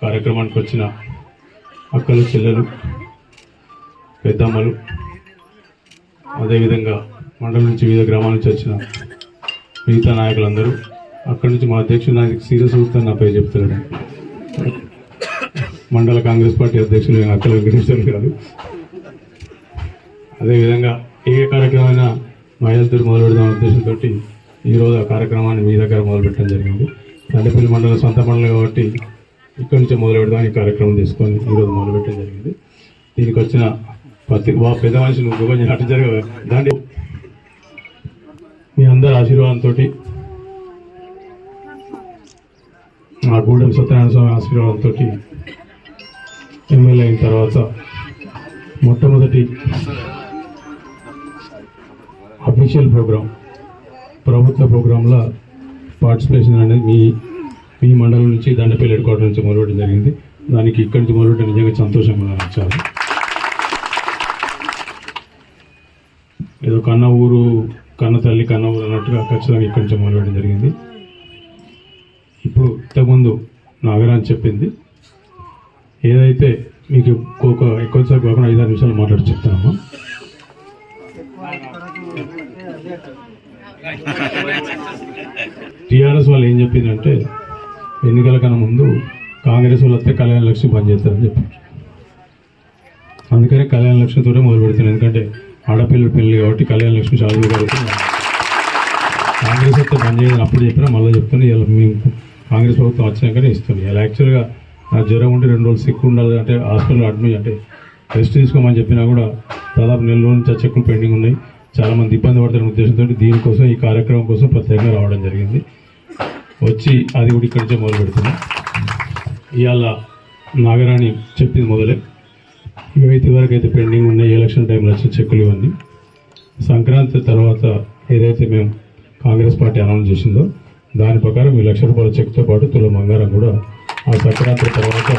కార్యక్రమానికి వచ్చిన అక్కలు, చెల్లెలు, పెద్దమ్మలు, అదేవిధంగా మండలం నుంచి వివిధ గ్రామాల నుంచి వచ్చిన మిగతా నాయకులందరూ, అక్కడి నుంచి మా అధ్యక్షుడు నాకు సీరియస్ అవుతాను నా పేరు చెప్తున్నాడు, మండల కాంగ్రెస్ పార్టీ అధ్యక్షులు అక్కల వెంకటేశ్వర గారు, అదేవిధంగా ఏ కార్యక్రమమైనా మహిళలతో మొదలు పెడదాం ఉద్దేశంతో ఈరోజు ఆ కార్యక్రమాన్ని మీ దగ్గర మొదలుపెట్టడం జరిగింది. దండపల్లి మండలం సొంత మండలం కాబట్టి ఇక్కడి నుంచే మొదలు పెడదాం ఈ కార్యక్రమం తీసుకొని ఈరోజు మొదలుపెట్టడం జరిగింది. దీనికి వచ్చిన పెద్ద మనిషిని గురించి అటు జరగ దాంట్లో మీ అందరి ఆశీర్వాదంతో, మా గూడెం సత్యనారాయణ స్వామి ఆశీర్వాదంతో ఎమ్మెల్యే అయిన తర్వాత మొట్టమొదటి అఫీషియల్ ప్రోగ్రాం, ప్రభుత్వ ప్రోగ్రాంలో పార్టిసిపేషన్ అనేది మీ మండలం నుంచి దండపల్లి హెడ్ క్వార్టర్ నుంచి మొదలుపెట్టడం జరిగింది. దానికి ఇక్కడి నుంచి మొదలుపెట్టడం నిజంగా సంతోషంగా నచ్చారు. ఏదో కన్న ఊరు, కన్న తల్లి, కన్న ఊరు అన్నట్టుగా ఖచ్చితంగా ఇక్కడి నుంచి మొదలుపెట్టడం జరిగింది. ఇప్పుడు ఇంతకుముందు నాగరాజ్ చెప్పింది ఏదైతే మీకు ఎక్కువసేపు కాకుండా 5-6 నిమిషాలు మాట్లాడి చెప్తానమ్మా. టీఆర్ఎస్ వాళ్ళు ఏం చెప్పిందంటే ఎన్నికల కన్నా ముందు కాంగ్రెస్ వాళ్ళు వస్తే కళ్యాణ లక్ష్మి బంద్ చేస్తారని చెప్పారు. అందుకనే కళ్యాణ లక్ష్మితోనే మొదలు పెడుతున్నాను. ఎందుకంటే ఆడపిల్లల పెళ్ళి కాబట్టి కళ్యాణ లక్ష్మి చాలా కాబట్టి కాంగ్రెస్ వస్తే బంద్ చేయదని అప్పుడు చెప్పినా మళ్ళీ చెప్తాను. ఇలా మేము కాంగ్రెస్ ప్రభుత్వం వచ్చినాకనే ఇస్తుంది. ఇలా యాక్చువల్గా నా జ్వరం ఉంటే 2 రోజులు సిక్ ఉండాలి అంటే హాస్పిటల్ అడ్మిట్ అంటే రెస్ట్ తీసుకోమని చెప్పినా కూడా దాదాపు 4 రోజుల నుంచి ఆ చెక్కులు పెండింగ్ ఉన్నాయి. చాలామంది ఇబ్బంది పడుతున్న ఉద్దేశంతో దీనికోసం ఈ కార్యక్రమం కోసం ప్రత్యేకంగా రావడం జరిగింది. వచ్చి అది కూడా ఇక్కడి నుంచే మొదలు పెడుతున్నాం. ఇవాళ నాగరాణి చెప్పింది మొదలే ఇవైతే వరకు అయితే పెండింగ్ ఉన్నాయి ఎలక్షన్ టైంలో వచ్చిన చెక్కులు ఇవన్నీ. సంక్రాంతి తర్వాత ఏదైతే మేము కాంగ్రెస్ పార్టీ అనౌన్స్ చేసిందో దాని ప్రకారం ఈ ₹1,00,000 చెక్తో పాటు తులం బంగారం కూడా ఆ సంక్రాంతి తర్వాత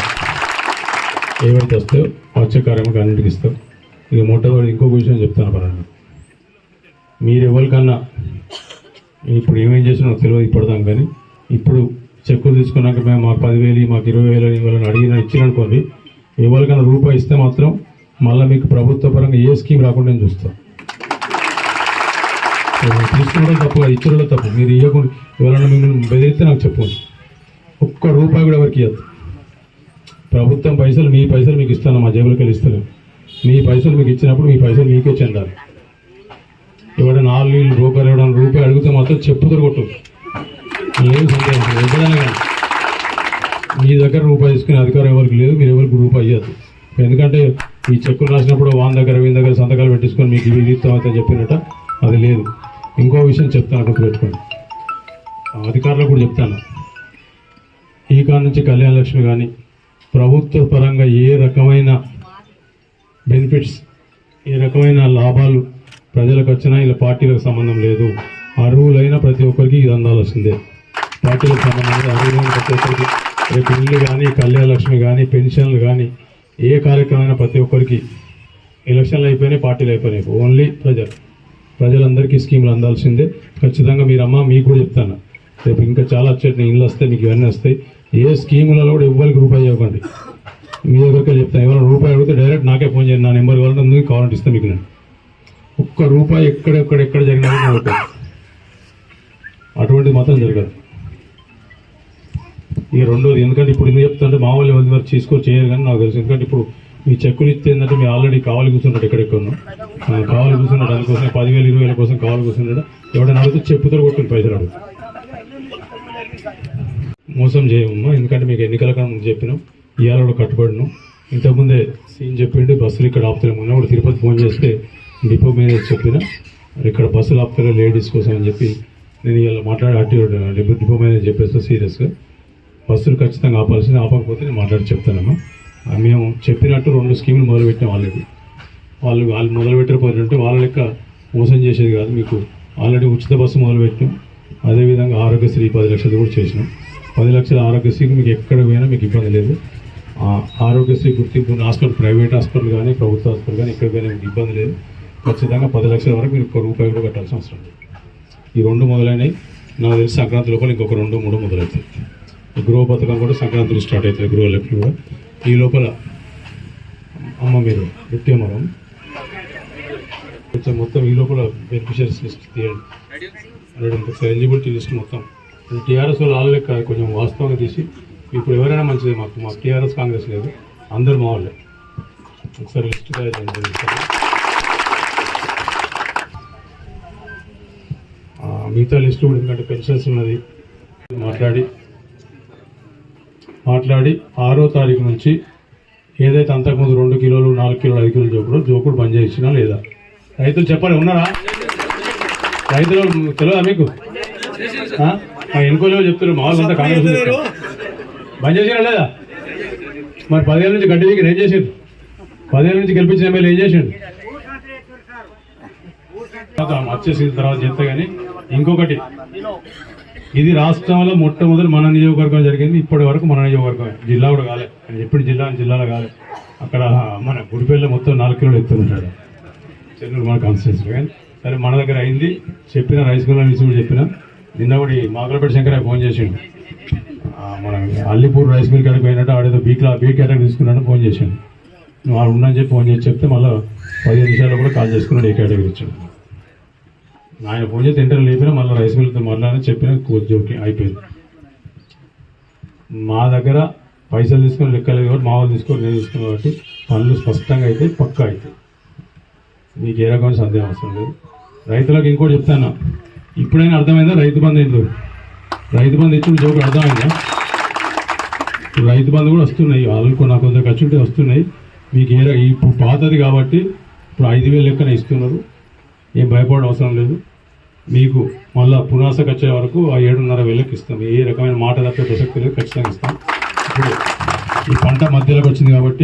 ఏవైతే వస్తాయో వచ్చే కార్యక్రమానికి అన్నింటికి ఇస్తాం. ఇక మొట్టమొదటి ఇంకొక విషయం చెప్తాను పరంగా, మీరు ఎవరికన్నా ఇప్పుడు ఏమేం చేసినా తెలియదు ఇప్పటిదాం, కానీ ఇప్పుడు చెక్కులు తీసుకున్నాక మేము మాకు 10,000 మాకు 20,000 ఇవ్వాలని అడిగినా ఇచ్చిననుకోండి, ఎవరికైనా రూపాయి ఇస్తే మాత్రం మళ్ళీ మీకు ప్రభుత్వ పరంగా ఏ స్కీమ్ రాకుండా నేను చూస్తాను. తీసుకున్నడం తప్పు, ఇచ్చడం తప్పు. మీరు ఇవ్వకుండా ఎవరైనా మిమ్మల్ని బెదిరిస్తే నాకు చెప్పండి, ఒక్క రూపాయి కూడా ఎవరికి ఇవ్వద్దు. ప్రభుత్వం పైసలు మీ పైసలు మీకు ఇస్తాను, మా జేబులకి వెళ్ళి ఇస్తాను. మీ పైసలు మీకు ఇచ్చినప్పుడు మీ పైసలు మీకే చెందాలి. ఎవడైనా 4 నీళ్ళు బ్రోకర్ ఎవడైనా రూపాయి అడిగితే మాత్రం చెప్పుతో కొట్టు, లేదు సందేహం. ఎప్పుడైనా కానీ మీ దగ్గర రూపాయి తీసుకునే అధికారం ఎవరికి లేదు, మీరు ఎవరికి రూపాయి ఇవ్వద్దు. ఎందుకంటే ఈ చెక్కులు రాసినప్పుడు వీని దగ్గర సంతకాలు పెట్టించుకొని మీకు ఇవి ఇస్తామని చెప్పినట్ట అది లేదు. ఇంకో విషయం చెప్తాను, గుర్తుపెట్టుకోండి. అధికారులకు కూడా చెప్తాను, ఈ కాడ నుంచి కళ్యాణ లక్ష్మి కానీ ప్రభుత్వ పరంగా ఏ రకమైన బెనిఫిట్స్, ఏ రకమైన లాభాలు ప్రజలకు వచ్చినా ఇలా పార్టీలకు సంబంధం లేదు. అర్హులైన ప్రతి ఒక్కరికి ఇది అందాల్సిందే. పార్టీలకు సంబంధం లేదు. అర్హులైన ప్రతి ఒక్కరికి రేపు ఇల్లు కానీ, కళ్యాణ లక్ష్మి కానీ, పెన్షన్లు కానీ, ఏ కార్యక్రమమైనా ప్రతి ఒక్కరికి ఎలక్షన్లు అయిపోయినాయి, పార్టీలు అయిపోయినాయి, ఓన్లీ ప్రజలందరికీ స్కీములు అందాల్సిందే. ఖచ్చితంగా మీరమ్మ మీకు కూడా చెప్తాను, రేపు ఇంకా చాలా వచ్చేటి ఇల్లు వస్తాయి, మీకు ఇవన్నీ వస్తాయి. ఏ స్కీములలో కూడా ఎవరికి రూపాయి ఇవ్వకండి. మీ దగ్గరికి చెప్తాను, ఎవరైనా రూపాయి అడిగితే డైరెక్ట్ నాకే ఫోన్ చేయండి, నా నెంబర్ కావాలంటే కావాలంటే ఇస్తాను మీకు. నేను ఒక్క రూపాయి ఎక్కడ జరిగినా అటువంటిది మాత్రం జరగదు. ఇక రెండోది, ఎందుకంటే ఇప్పుడు ఎందుకు చెప్తుంటే మా వాళ్ళు ఎవరి వరకు చేయరు కానీ నాకు తెలుసు. ఎందుకంటే ఇప్పుడు మీ చెక్కులు ఇస్తే ఏంటంటే మీరు ఆల్రెడీ కావాలి కూర్చుంటాడు, ఎక్కడెక్కడో కావాలి కూర్చున్నాడు, అందుకోసం 10,000 20,000 కోసం కావాలి కూర్చున్నాడు. ఎవడైనా అడిగితే చెప్పుతో కొట్టుకుని పైసలు అడుగు. మోసం చేయమమ్మా, ఎందుకంటే మీకు ఎన్నికల కన్నా ముందు చెప్పినాం, ఇవాళ కూడా కట్టుబడినాం. ఇంతకుముందే సీన్ చెప్పిండి బస్సులు ఇక్కడ ఆపుతున్నాం. మొన్న కూడా తిరుపతి ఫోన్ చేస్తే డిపో మేనేజర్ చెప్పిన ఇక్కడ బస్సులు ఆపుతారు లేడీస్ కోసం అని చెప్పి నేను ఇలా మాట్లాడి డిపో మేనేజర్ చెప్పేస్తా సీరియస్గా బస్సులు ఖచ్చితంగా ఆపాల్సింది. ఆపకపోతే నేను మాట్లాడి చెప్తానమ్మా. మేము చెప్పినట్టు 2 స్కీములు మొదలుపెట్టాం ఆల్రెడీ. వాళ్ళు మొదలుపెట్టకపోతుంటే వాళ్ళ లెక్క మోసం చేసేది కాదు. మీకు ఆల్రెడీ ఉచిత బస్సు మొదలుపెట్టాం. అదేవిధంగా ఆరోగ్యశ్రీ 10 లక్షలు కూడా చేసినాం. 10 లక్షల ఆరోగ్యశ్రీకి మీకు ఎక్కడ పోయినా మీకు ఇబ్బంది లేదు. ఆరోగ్యశ్రీ గుర్తింపు హాస్పిటల్, ప్రైవేట్ హాస్పిటల్ కానీ ప్రభుత్వ హాస్పిటల్ కానీ ఎక్కడ పోయినా మీకు ఇబ్బంది లేదు. ఖచ్చితంగా 10 లక్షల వరకు మీరు ₹1 కూడా కట్టాల్సిన అవసరం లేదు. ఈ 2 మొదలైనవి. నాకు తెలిసి సంక్రాంతి లోపల ఇంకొక 2-3 మొదలవుతాయి. గృహ పథకం కూడా సంక్రాంతికి స్టార్ట్ అవుతుంది, గృహలక్ష్మి కూడా. ఈ లోపల అమ్మ మీరు డిప్టీ అమ్మరం కొంచెం మొత్తం ఈ లోపల బెనిఫిషరీస్ లిస్ట్ తీయండి, ఎలిజిబిలిటీ లిస్ట్ మొత్తం టీఆర్ఎస్ వాళ్ళు వాళ్ళే కొంచెం వాస్తవంగా తీసి ఇప్పుడు ఎవరైనా మంచిది, మాకు టీఆర్ఎస్ కాంగ్రెస్ లేదు, అందరు మా వాళ్ళే. ఒకసారి లిస్ట్ తయారు చేయండి. మిగతా లిస్టు కూడా ఎందుకంటే పెన్షన్స్ ఉన్నది మాట్లాడి 6వ తారీఖు నుంచి ఏదైతే అంతకుముందు 2 కిలోలు 4 కిలోలు 5 కిలోలు జోకుడు బంద్ చేసినా లేదా రైతులు చెప్పాలి, ఉన్నారా రైతులు? తెలియదా మీకు? ఎన్నికలు చెప్తున్నారు మా వాళ్ళంతా కాంగ్రెస్ బంద్ చేసినా లేదా? మరి 10 ఏళ్ళ నుంచి గడ్డి వీకి ఏం చేసిండు? 10 ఏళ్ళ నుంచి గెలిపించిన ఎమ్మెల్యే ఏం చేసిండు? వచ్చేసిన తర్వాత చెప్తే కానీ ఇంకొకటి, ఇది రాష్ట్రంలో మొట్టమొదటి మన నియోజకవర్గం జరిగింది. ఇప్పటి వరకు మన నియోజకవర్గం, జిల్లా కూడా కాలే, ఎప్పుడు జిల్లాలో కాలే. అక్కడ మన గుడిపల్లి మొత్తం 4 కిలోలు ఎత్తుంటాడు చెన్నూరు మన కాన్స్టిట్యూన్సీ. కానీ సరే మన దగ్గర అయింది, చెప్పిన రైస్ మిల్ నుంచి కూడా చెప్పిన. నిన్న కూడా మాగలపేట శంకరయ్య ఫోన్ చేసిండు, మన అల్లిపూర్ రైస్ మిల్ కాడికి పోయినట్టు ఆడేదో బీ కేటగిరీ తీసుకున్నాడు, ఫోన్ చేశాను. నువ్వు ఆడు ఉన్నా చెప్పి ఫోన్ చేసి చెప్తే మళ్ళీ 15 నిమిషాల్లో కూడా కాల్ చేసుకున్నాడు, ఏ కేటగిరీ ఇచ్చాడు. ఆయన ఫోన్ చేసి ఇంటర్వ్యూ లేపినా మళ్ళీ రైస్ మిల్తో మళ్ళీ చెప్పిన జోకి అయిపోయింది. మా దగ్గర పైసలు తీసుకొని లెక్కలేదు కాబట్టి మా వాళ్ళు తీసుకొని నేను తీసుకున్నాను కాబట్టి పనులు స్పష్టంగా అయితే పక్కా అవుతాయి, మీకు ఏ రకమైన సందేహం అవసరం లేదు. రైతులకు ఇంకోటి చెప్తాను, ఇప్పుడైనా అర్థమైందా రైతు బంధు ఏంటో? రైతు బంధు ఇచ్చిన జోకు అర్థమైందా? రైతు బంధు కూడా వస్తున్నాయి, వాళ్ళు నాకు కొంత ఖర్చు ఉంటే వస్తున్నాయి. మీకు ఇప్పుడు పాతది కాబట్టి ఇప్పుడు 5,000 లెక్కన ఇస్తున్నారు, ఏం భయపడడం అవసరం లేదు. మీకు మళ్ళీ పునాసకు వచ్చే వరకు ఆ 7,500 ఇస్తాం, ఏ రకమైన మాట తప్పే ప్రసక్తి లేదు, ఖచ్చితంగా ఇస్తాం. ఇప్పుడు ఈ పంట మధ్యలోకి వచ్చింది కాబట్టి